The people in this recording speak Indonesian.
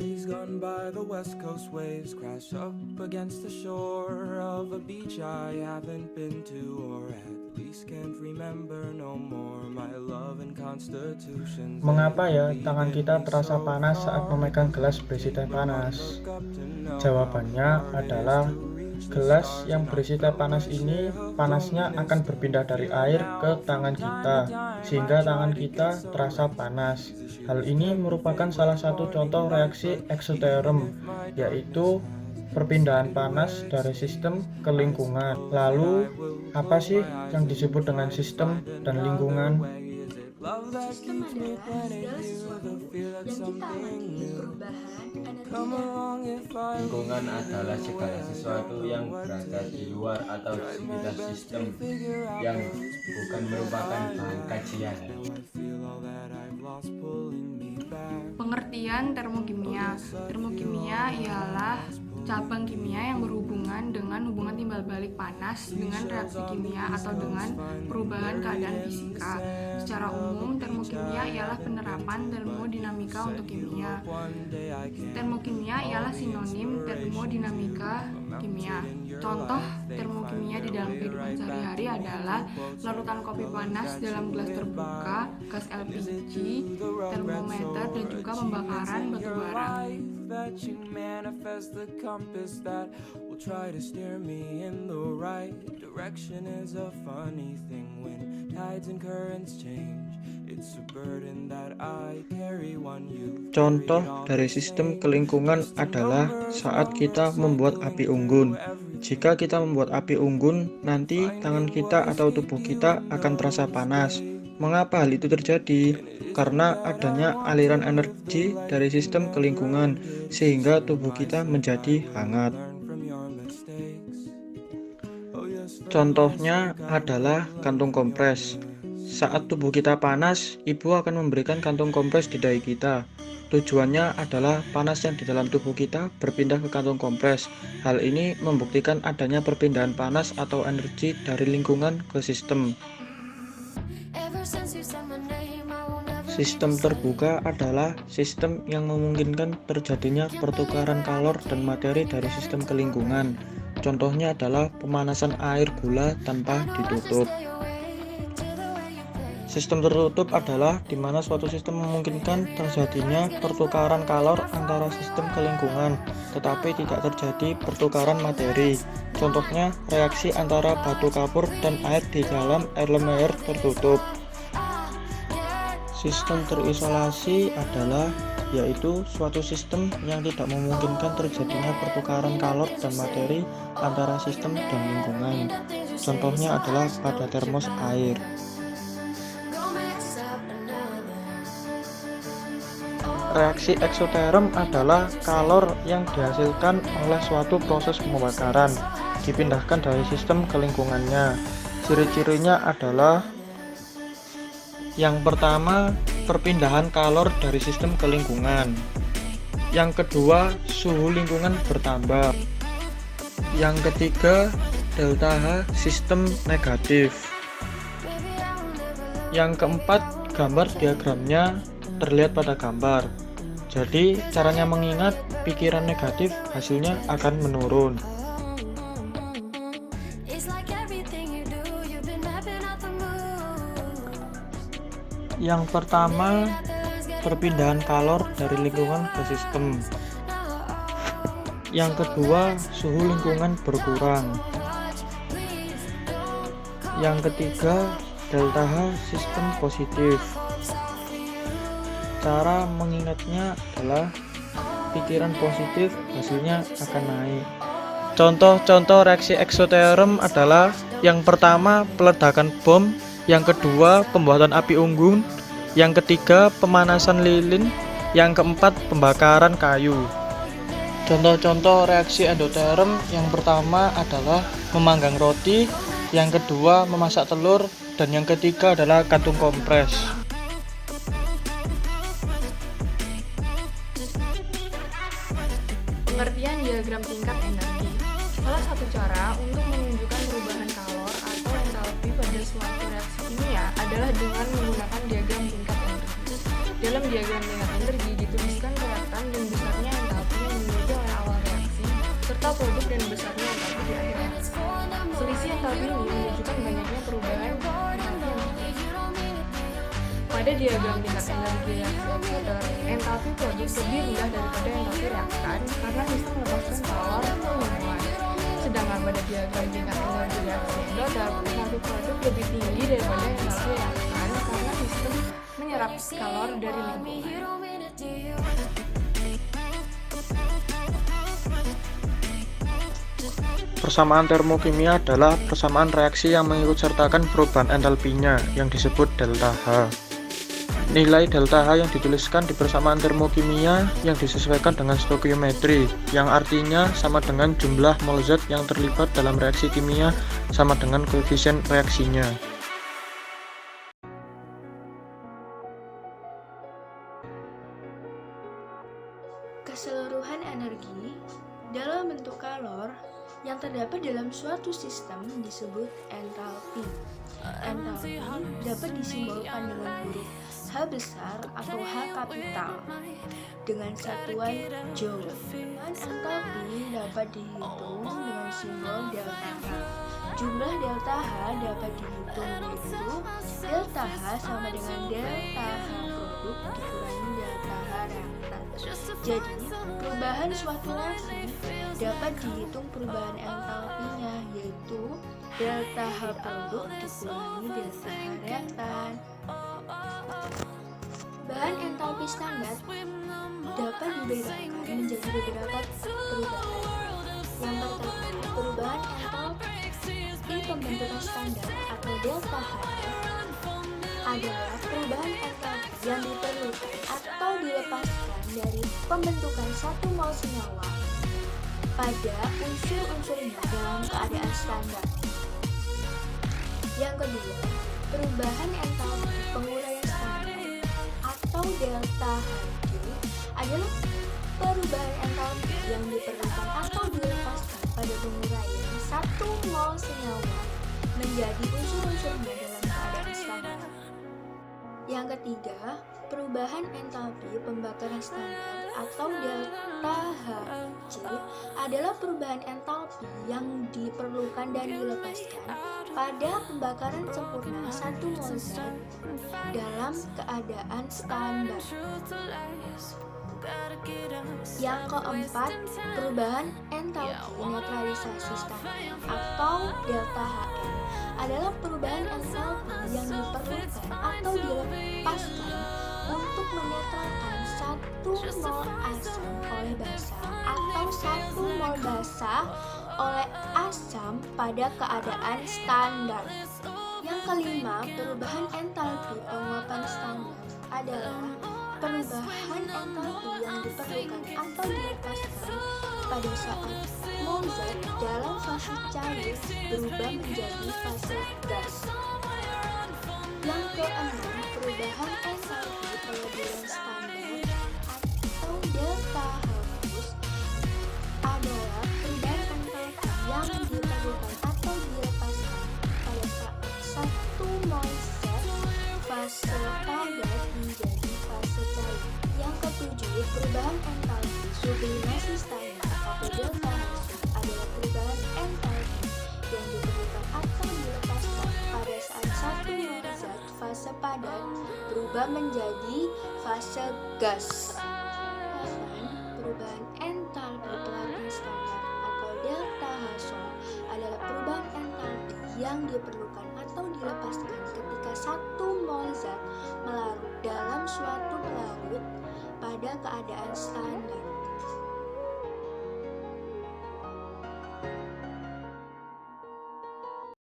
Days gone by, the west coast waves crash up against the shore of a beach I haven't been to, or at least can't remember no more. My love and constitutions. Mengapa ya tangan kita terasa panas saat memegang gelas berisi teh panas? Jawabannya adalah gelas yang berisi teh panas ini panasnya akan berpindah dari air ke tangan kita sehingga tangan kita terasa panas. Hal ini merupakan salah satu contoh reaksi eksoterm, yaitu perpindahan panas dari sistem ke lingkungan. Lalu, apa sih yang disebut dengan sistem dan lingkungan? Sistem adalah segala sesuatu yang kita amati perubahan energi dan Lingkungan adalah segala sesuatu yang berada di luar atau di sekitar sistem yang bukan merupakan bahan kajian. Pengertian termokimia. Termokimia ialah cabang kimia yang berhubungan dengan hubungan timbal balik panas dengan reaksi kimia atau dengan perubahan keadaan fisika. Secara umum, termokimia ialah penerapan termodinamika untuk kimia. Termokimia ialah sinonim termodinamika kimia. Contoh termokimia di dalam kehidupan sehari-hari adalah larutan kopi panas dalam gelas terbuka, gas LPG, termometer, dan juga pembakaran batu bara. That you manifest the compass that will try to steer me in the right direction is a funny thing when tides and currents change. It's a burden that I carry one you. Contoh dari sistem kelingkungan adalah saat kita membuat api unggun. Jika kita membuat api unggun, nanti tangan kita atau tubuh kita akan terasa panas. Mengapa hal itu terjadi? Karena adanya aliran energi dari sistem kelingkungan, sehingga tubuh kita menjadi hangat. Contohnya adalah kantung kompres. Saat tubuh kita panas, ibu akan memberikan kantung kompres di dahi kita. Tujuannya adalah panas yang di dalam tubuh kita berpindah ke kantung kompres. Hal ini membuktikan adanya perpindahan panas atau energi dari lingkungan ke sistem. Sistem terbuka adalah sistem yang memungkinkan terjadinya pertukaran kalor dan materi dari sistem ke lingkungan. Contohnya adalah pemanasan air gula tanpa ditutup. Sistem tertutup adalah di mana suatu sistem memungkinkan terjadinya pertukaran kalor antara sistem ke lingkungan, tetapi tidak terjadi pertukaran materi. Contohnya reaksi antara batu kapur dan air di dalam elemen air tertutup. Sistem terisolasi adalah yaitu suatu sistem yang tidak memungkinkan terjadinya pertukaran kalor dan materi antara sistem dan lingkungan. Contohnya adalah pada termos air. Reaksi eksoterm adalah kalor yang dihasilkan oleh suatu proses pembakaran dipindahkan dari sistem ke lingkungannya. Ciri-cirinya adalah yang pertama, perpindahan kalor dari sistem ke lingkungan. Yang kedua, suhu lingkungan bertambah. Yang ketiga, delta H sistem negatif. Yang keempat, gambar diagramnya terlihat pada gambar. Jadi, caranya mengingat pikiran negatif hasilnya akan menurun. Yang pertama, perpindahan kalor dari lingkungan ke sistem. Yang kedua, suhu lingkungan berkurang. Yang ketiga, delta H sistem positif. Cara mengingatnya adalah pikiran positif hasilnya akan naik. Contoh-contoh reaksi eksoterm adalah yang pertama, peledakan bom. Yang kedua, pembuatan api unggun. Yang ketiga, pemanasan lilin. Yang keempat, pembakaran kayu. Contoh-contoh reaksi endoterm yang pertama adalah memanggang roti, yang kedua memasak telur, dan yang ketiga adalah kantung kompres. Pengertian diagram tingkat energi. Salah satu cara untuk menunjukkan perubahan kalor atau entalpi pada suatu reaksi kimia adalah dengan menggunakan diagram tingkat energi. Dalam diagram tingkat energi dituliskan reaktan dan besarnya entalpi yang dimiliki oleh awal reaksi, serta produk dan besarnya entalpi di akhir reaksi. Selisih entalpi ini menunjukkan banyaknya perubahan entalpi yang terjadi. Pada diagram tingkat energi reaksi oksidator, entalpi produk lebih rendah daripada entalpi reaktan karena sistem melepaskan kalor ke lingkungan. Sedangkan pada diagram tingkat energi reaksi endoterm, entalpi produk lebih tinggi daripada entalpi reaktan karena sistem menyerap kalor dari lingkungan. Persamaan termokimia adalah persamaan reaksi yang mengikutsertakan perubahan entalpinya yang disebut delta H. Nilai delta H yang dituliskan di persamaan termokimia yang disesuaikan dengan stokiometri, yang artinya sama dengan jumlah mol zat yang terlibat dalam reaksi kimia sama dengan koefisien reaksinya. Keseluruhan energi dalam bentuk kalor yang terdapat dalam suatu sistem disebut entalpi. Entalpi dapat disimbolkan dengan huruf H besar atau H kapital dengan satuan joule. Entalpi dapat dihitung dengan simbol delta H. Jumlah delta H dapat dihitung yaitu delta H sama dengan delta H produk dikurangi delta H reaktan. Jadi, perubahan suatu reaksi dapat dihitung perubahan entalpinya yaitu delta H produk dikurangi delta H reaktan. Bahan entalpi standar dapat dibedakan menjadi beberapa perubahan. Yang pertama, perubahan entalpi pembentukan standar atau delta H adalah perubahan entalpi yang diperlukan atau dilepaskan dari pembentukan 1 mol senyawa pada unsur-unsurnya dalam keadaan standar. Yang kedua, perubahan entalpi penguraian standar atau delta Hg adalah perubahan entalpi yang diperlukan atau dilepaskan pada penguraian 1 mol senyawa menjadi unsur-unsurnya dalam keadaan standar. Yang ketiga, perubahan entalpi pembakaran standar atau delta Hc adalah perubahan entalpi yang diperlukan dan dilepaskan pada pembakaran sempurna 1 mol zat dalam keadaan standar. Yang keempat, perubahan entalpi neutralisasi standar atau delta Hm adalah perubahan entalpi yang diperlukan atau dilepaskan untuk menetralkan 1 mol asam oleh basa atau 1 mol basa oleh asam pada keadaan standar. Yang kelima, perubahan entalpi penguapan standar adalah perubahan entalpi yang diperlukan atau dilepaskan pada saat mol zat dalam fase cair berubah menjadi fase gas. Yang keenam, perubahan entalpi peleburan standar atau delta H+ adalah perubahan entalpi yang diperlukan atau dilepaskan pada saat 1 mol zat fase padat menjadi fase cair. Yang ketujuh, perubahan entalpi sublimasi standar atau delta H adalah perubahan entalpi yang diperlukan atau dilepaskan pada saat 1 mol zat fase padat berubah menjadi fase gas. Perubahan entalpi pelarutan standar atau delta H adalah perubahan entalpi yang diperlukan atau dilepaskan ketika 1 mol zat melarut dalam suatu pelarut pada keadaan standar.